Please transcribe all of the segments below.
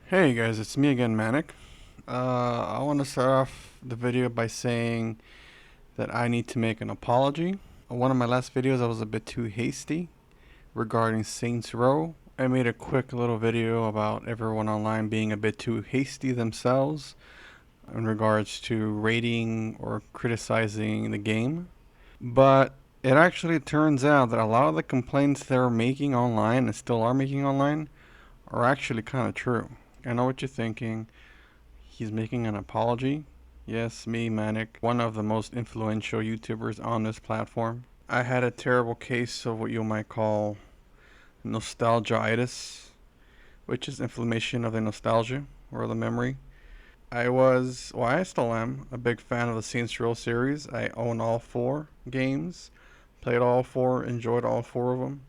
Hey guys, it's me again, Manic. I want to start off the video by saying that I need to make an apology. One of my last videos, I was a bit too hasty regarding Saints Row. I made a quick little video about everyone online being a bit too hasty themselves in regards to rating or criticizing the game. But it actually turns out that a lot of the complaints they're making online and still are making online are actually kind of true. I know what you're thinking. He's making an apology. Yes, me, Manic, one of the most influential YouTubers on this platform. I had a terrible case of what you might call nostalgiitis, which is inflammation of the nostalgia or the memory. I still am, a big fan of the Saints Row series. I own all four games, played all four, enjoyed all four of them.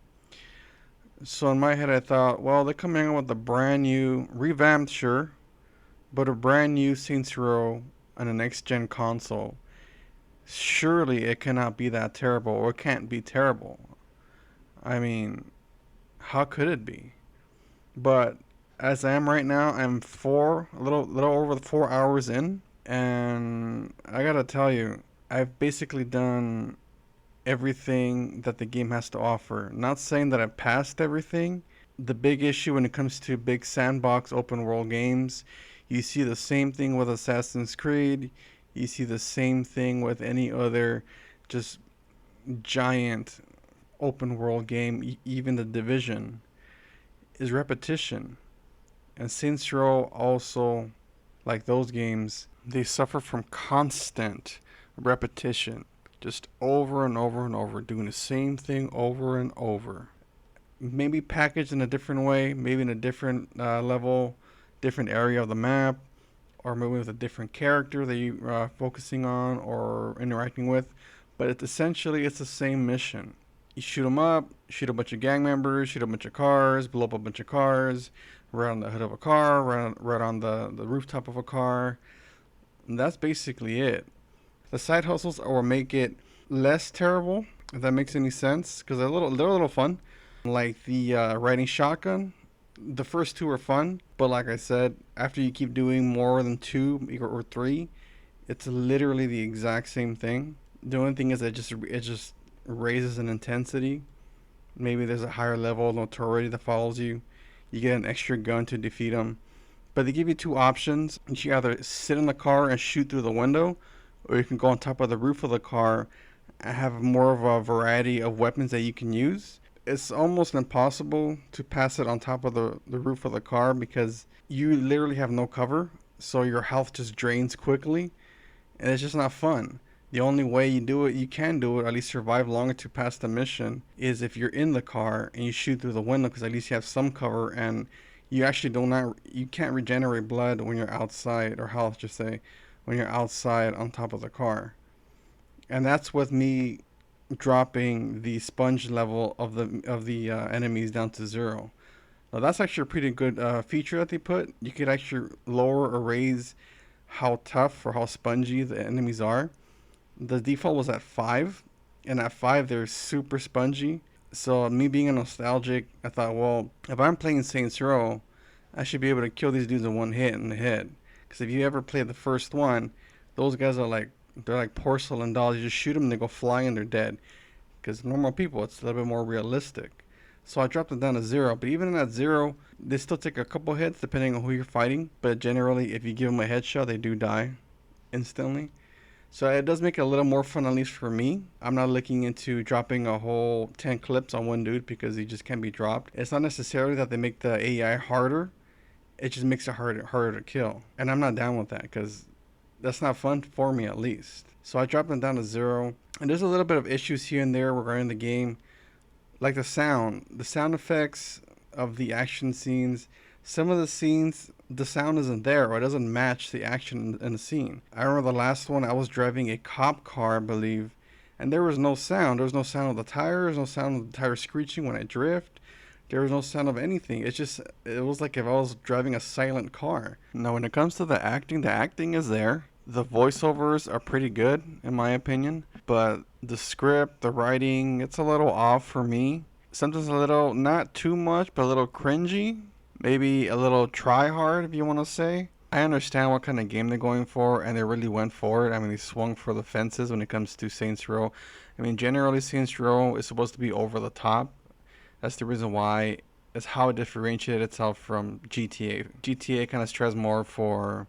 So in my head, I thought, well, they're coming out with a brand new, revamped, sure, but a brand new Saints Row on a next gen console. Surely it cannot be that terrible, or it can't be terrible. I mean, how could it be? But as I am right now, I'm a little over 4 hours in, and I gotta tell you, I've basically done everything that the game has to offer. Not saying that I've passed everything. The big issue when it comes to big sandbox open world games, you see the same thing with Assassin's Creed. You see the same thing with any other just giant open world game, even the Division, is repetition. And Saints Row also, like those games, they suffer from constant repetition. Just over and over and over, doing the same thing over and over. Maybe packaged in a different way, maybe in a different level, different area of the map, or maybe with a different character that you are focusing on or interacting with. But it's the same mission. You shoot them up, shoot a bunch of gang members, shoot a bunch of cars, blow up a bunch of cars, right on the hood of a car, right on the rooftop of a car. And that's basically it. The side hustles will make it less terrible, if that makes any sense, because they're a little fun. Like the riding shotgun, the first two are fun, but like I said, after you keep doing more than two or three, it's literally the exact same thing. The only thing is that it just raises an intensity. Maybe there's a higher level of notoriety that follows you. You get an extra gun to defeat them. But they give you two options. You can either sit in the car and shoot through the window, or you can go on top of the roof of the car and have more of a variety of weapons that you can use. It's almost impossible to pass it on top of the roof of the car because you literally have no cover, so your health just drains quickly, and it's just not fun. The only way you can do it, at least survive longer to pass the mission, is if you're in the car and you shoot through the window because at least you have some cover and you can't regenerate blood when you're outside, or health, just say, when you're outside on top of the car. And that's with me dropping the sponge level of the enemies down to zero. Now that's actually a pretty good feature that they put. You could actually lower or raise how tough or how spongy the enemies are. The default was at 5, and at 5 they're super spongy. So me being a nostalgic, I thought, well, if I'm playing Saints Row, I should be able to kill these dudes in one hit in the head. Because if you ever played the first one, those guys are like they're like porcelain dolls. You just shoot them and they go flying and they're dead. Because normal people, it's a little bit more realistic. So I dropped it down to 0. But even at 0, they still take a couple hits depending on who you're fighting. But generally, if you give them a headshot, they do die instantly. So it does make it a little more fun, at least for me. I'm not looking into dropping a whole 10 clips on one dude because he just can't be dropped. It's not necessarily that they make the AI harder. It just makes it harder to kill. And I'm not down with that because that's not fun for me, at least. So I dropped them down to 0. And there's a little bit of issues here and there regarding the game. Like the sound effects of the action scenes. Some of the scenes, the sound isn't there, or it doesn't match the action in the scene. I remember the last one, I was driving a cop car, I believe, and there was no sound. There was no sound of the tires, no sound of the tires screeching when I drift. There was no sound of anything. It was like if I was driving a silent car. Now, when it comes to the acting is there. The voiceovers are pretty good, in my opinion, but the script, the writing, it's a little off for me. Sometimes a little, not too much, but a little cringy. maybe a little try hard, if you want to say. I understand what kind of game they're going for, and they really went for it. I mean, they swung for the fences when it comes to Saints Row. I mean, generally, Saints Row is supposed to be over the top. That's the reason why it's how it differentiated itself from GTA. GTA kind of stressed more for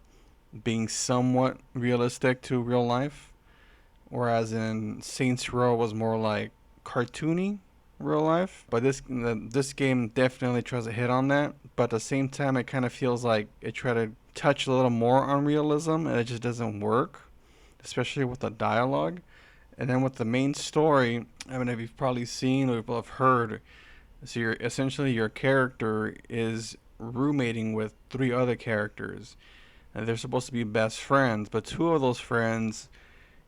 being somewhat realistic to real life, whereas in Saints Row was more like cartoony real life. But this game definitely tries to hit on that. But at the same time, it kind of feels like it tried to touch a little more on realism, and it just doesn't work, especially with the dialogue. And then with the main story, I mean, if you've probably seen or have heard, so you're essentially your character is roommating with three other characters, and they're supposed to be best friends. But two of those friends,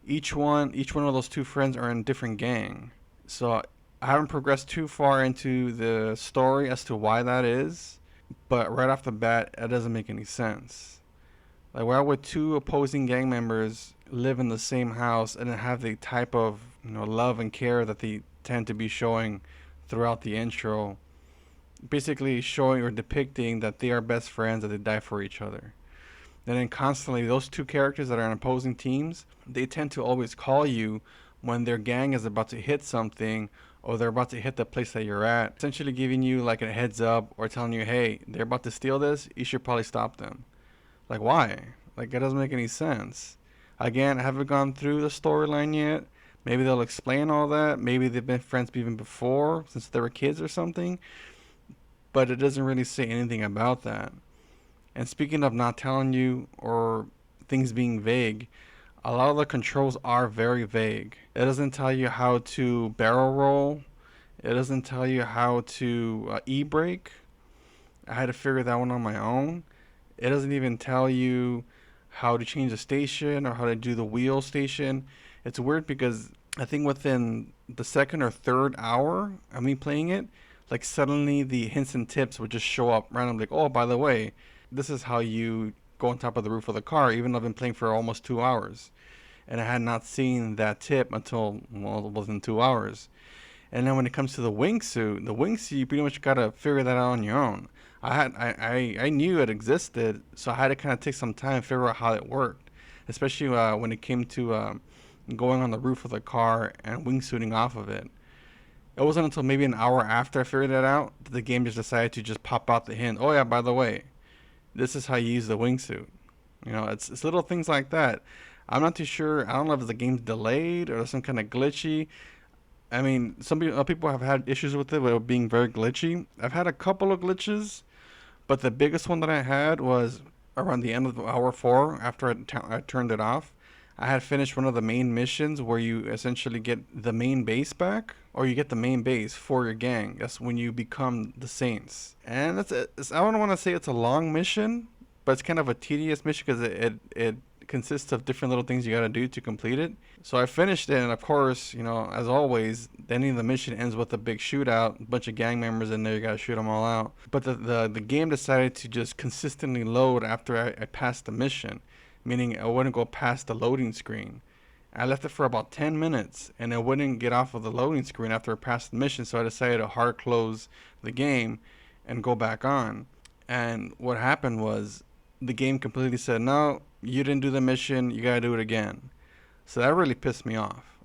each one of those two friends are in a different gang. So I haven't progressed too far into the story as to why that is, but right off the bat, it doesn't make any sense. Like, why would two opposing gang members live in the same house and have the type of love and care that they tend to be showing throughout the intro? Basically, showing or depicting that they are best friends, that they die for each other. And then constantly, those two characters that are in opposing teams, they tend to always call you when their gang is about to hit something or they're about to hit the place that you're at, essentially giving you like a heads up or telling you, hey, they're about to steal this, you should probably stop them. Like, why? Like, it doesn't make any sense. Again, I haven't gone through the storyline yet. Maybe they'll explain all that. Maybe they've been friends even before, since they were kids or something. But it doesn't really say anything about that. And speaking of not telling you or things being vague, a lot of the controls are very vague. It doesn't tell you how to barrel roll. It doesn't tell you how to e-brake. I had to figure that one on my own. It doesn't even tell you how to change the station or how to do the wheel station. It's weird because I think within the second or third hour of me playing it, like suddenly the hints and tips would just show up randomly. Like, oh, by the way, this is how you go on top of the roof of the car, even though I've been playing for almost 2 hours. And I had not seen that tip until, well, within 2 hours. And then when it comes to the wingsuit, you pretty much gotta figure that out on your own. I knew it existed, so I had to kind of take some time to figure out how it worked, especially when it came to going on the roof of the car and wingsuiting off of it. It wasn't until maybe an hour after I figured that out that the game just decided to just pop out the hint. Oh yeah, by the way, this is how you use the wingsuit. It's little things like that. I'm not too sure. I don't know if the game's delayed or some kind of glitchy. I mean, some people have had issues with it being very glitchy. I've had a couple of glitches, but the biggest one that I had was around the end of hour four after I turned it off. I had finished one of the main missions where you essentially get the main base back, or you get the main base for your gang. That's when you become the Saints. And I don't want to say it's a long mission, but it's kind of a tedious mission because it consists of different little things you got to do to complete it. So I finished it, and of course, as always, the ending of the mission ends with a big shootout. A bunch of gang members in there, you gotta shoot them all out. But the game decided to just consistently load after I passed the mission, meaning I wouldn't go past the loading screen. I left it for about 10 minutes, and it wouldn't get off of the loading screen after I passed the mission, so I decided to hard close the game and go back on. And what happened was the game completely said, no, you didn't do the mission, you gotta do it again. So that really pissed me off.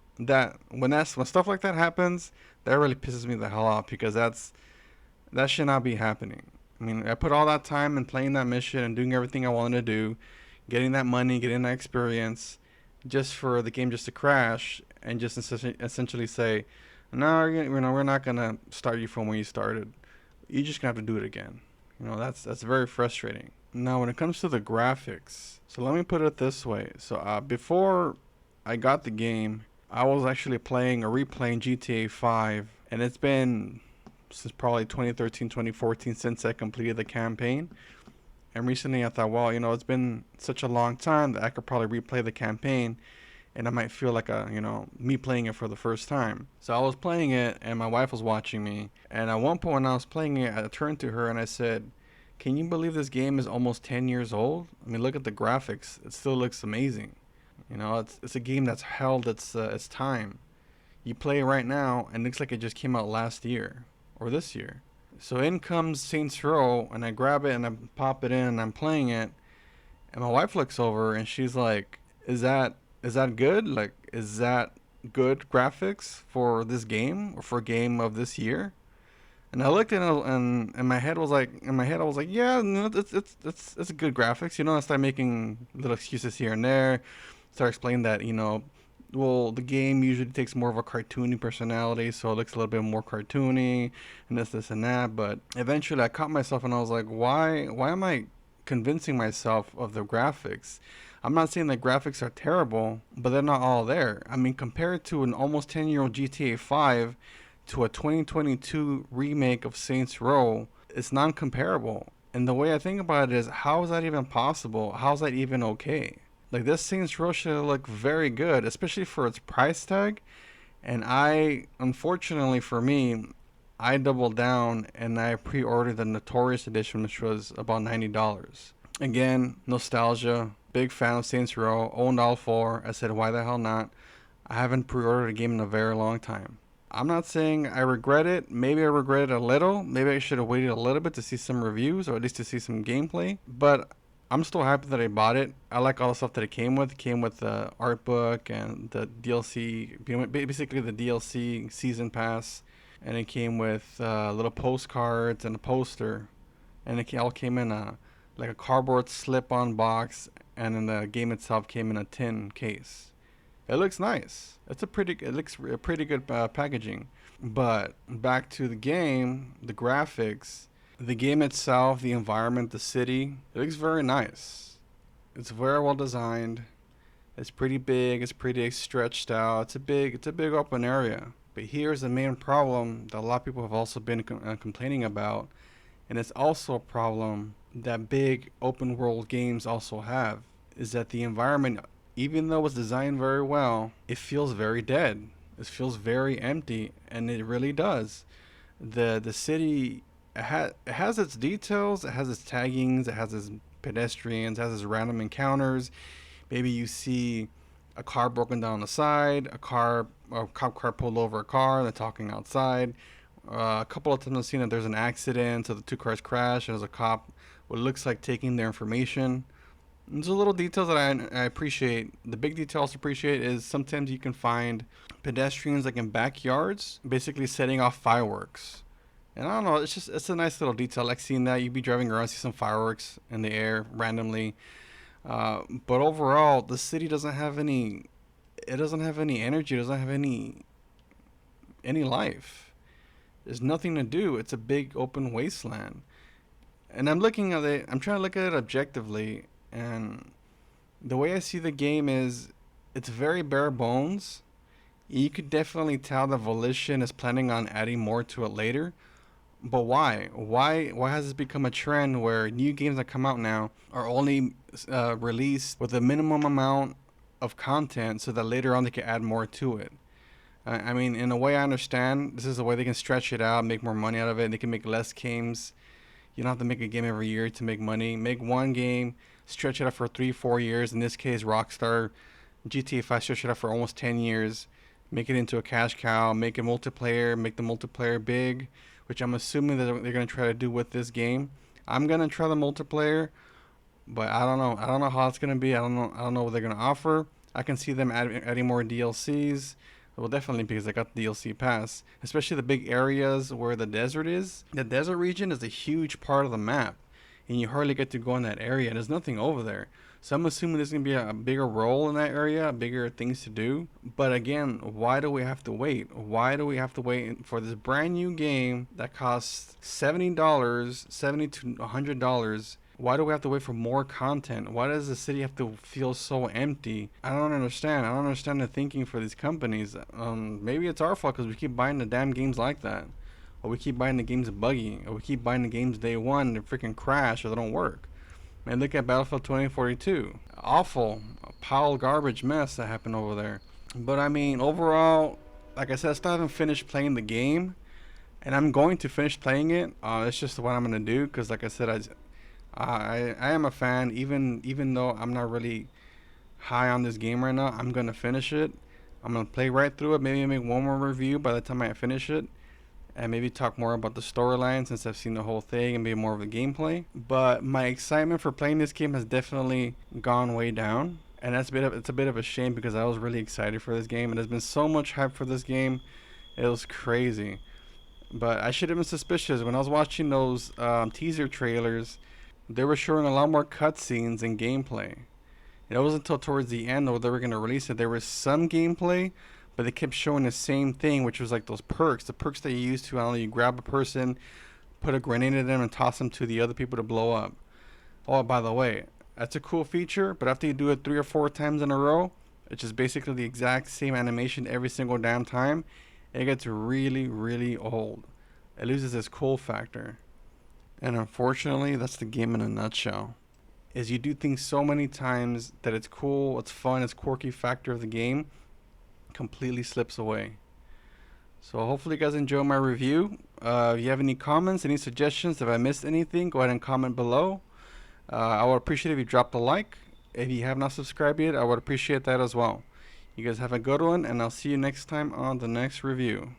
When stuff like that happens, that really pisses me the hell off because that should not be happening. I mean, I put all that time in playing that mission and doing everything I wanted to do, getting that money, getting that experience, just for the game just to crash and just essentially say, no, we're not gonna start you from where you started. You're just gonna have to do it again. That's very frustrating. Now, when it comes to the graphics, so let me put it this way. So before I got the game, I was actually playing or replaying GTA 5, and it's been since probably 2013, 2014 since I completed the campaign. And recently I thought, well, it's been such a long time that I could probably replay the campaign and I might feel like me playing it for the first time. So I was playing it and my wife was watching me. And at one point when I was playing it, I turned to her and I said, can you believe this game is almost 10 years old? I mean, look at the graphics. It still looks amazing. It's a game that's held its time. You play it right now and it looks like it just came out last year or this year. So in comes Saints Row, and I grab it and I pop it in and I'm playing it. And my wife looks over and she's like, "Is that good? Like, is that good graphics for this game or for a game of this year?" And I looked at it and in my head I was like, "Yeah, no, it's good graphics." I start making little excuses here and there. Start explaining that well, the game usually takes more of a cartoony personality, so it looks a little bit more cartoony, and this, and that. But eventually, I caught myself, and I was like, why am I convincing myself of the graphics? I'm not saying the graphics are terrible, but they're not all there. I mean, compared to an almost 10-year-old GTA 5 to a 2022 remake of Saints Row, it's non-comparable. And the way I think about it is, how is that even possible? How is that even okay? Like, this Saints Row should look very good, especially for its price tag. And unfortunately for me, I doubled down and I pre-ordered the Notorious Edition, which was about $90. Again, nostalgia. Big fan of Saints Row. Owned all four. I said, why the hell not? I haven't pre-ordered a game in a very long time. I'm not saying I regret it. Maybe I regret it a little. Maybe I should have waited a little bit to see some reviews or at least to see some gameplay. But I'm still happy that I bought it. I like all the stuff that it came with. It came with the art book and the DLC, basically the DLC season pass. And it came with little postcards and a poster. And it all came in like a cardboard slip-on box. And then the game itself came in a tin case. It looks nice. It looks a pretty good packaging. But back to the game, the graphics, the game itself, the environment, the city, it looks very nice. It's very well designed. It's pretty big. It's pretty stretched out. It's a big open area. But here's the main problem that a lot of people have also been complaining about, and it's also a problem that big open world games also have, is that the environment, even though it's designed very well, it feels very dead. It feels very empty, and it really does. The city, it has its details, it has its taggings, it has its pedestrians, it has its random encounters. Maybe you see a car broken down on the side, a cop car pulled over a car, they're talking outside. A couple of times I've seen that there's an accident, so the two cars crash, and there's a cop, what looks like taking their information. There's a little details that I appreciate. The big details to appreciate is sometimes you can find pedestrians like in backyards, basically setting off fireworks. And I don't know, it's a nice little detail. Like seeing that you'd be driving around, see some fireworks in the air randomly. But overall, the city doesn't have any. It doesn't have any energy. It doesn't have any life. There's nothing to do. It's a big open wasteland. And I'm looking at it. I'm trying to look at it objectively, and the way I see the game is, it's very bare bones. You could definitely tell that Volition is planning on adding more to it later. But why? Why has this become a trend where new games that come out now are only released with a minimum amount of content so that later on they can add more to it? I mean, in a way, I understand this is a way they can stretch it out, make more money out of it. They can make less games. You don't have to make a game every year to make money. Make one game, stretch it out for 3, 4 years. In this case, Rockstar, GTA 5 stretched it out for almost 10 years. Make it into a cash cow. Make a multiplayer. Make the multiplayer big, which I'm assuming that they're going to try to do with this game. I'm going to try the multiplayer, but I don't know. I don't know how it's going to be. I don't know what they're going to offer. I can see them adding more DLCs. Well, definitely, because I got the DLC pass. Especially the big areas where the desert is. The desert region is a huge part of the map, and you hardly get to go in that area. There's nothing over there. So I'm assuming there's going to be a bigger role in that area, bigger things to do. But again, why do we have to wait? Why do we have to wait for this brand new game that costs $70, $70 to $100? Why do we have to wait for more content? Why does the city have to feel so empty? I don't understand. I don't understand the thinking for these companies. Maybe it's our fault because we keep buying the damn games like that. Or we keep buying the games buggy. Or we keep buying the games day one and they freaking crash or they don't work. Man, look at Battlefield 2042. Awful. A pile of garbage mess that happened over there. But I mean, overall, like I said, I still haven't finished playing the game. And I'm going to finish playing it. It's just what I'm going to do. Because like I said, I am a fan, even though I'm not really high on this game right now. I'm gonna finish it. I'm gonna play right through it. Maybe make one more review by the time I finish it, and maybe talk more about the storyline since I've seen the whole thing and maybe more of the gameplay. But my excitement for playing this game has definitely gone way down. And it's a bit of a shame because I was really excited for this game and there's been so much hype for this game. It was crazy. But I should have been suspicious when I was watching those teaser trailers. They were showing a lot more cutscenes and gameplay. It wasn't until towards the end though they were gonna release it. There was some gameplay, but they kept showing the same thing, which was like those perks, the perks that you use to, I don't know, you grab a person, put a grenade in them, and toss them to the other people to blow up. Oh, by the way, that's a cool feature, but after you do it 3 or 4 times in a row, which is basically the exact same animation every single damn time, it gets really, really old. It loses its cool factor. And unfortunately, that's the game in a nutshell. Is you do things so many times that it's cool, it's fun, it's quirky factor of the game completely slips away. So hopefully you guys enjoy my review. If you have any comments, any suggestions, if I missed anything, go ahead and comment below. I would appreciate if you dropped a like. If you have not subscribed yet, I would appreciate that as well. You guys have a good one, and I'll see you next time on the next review.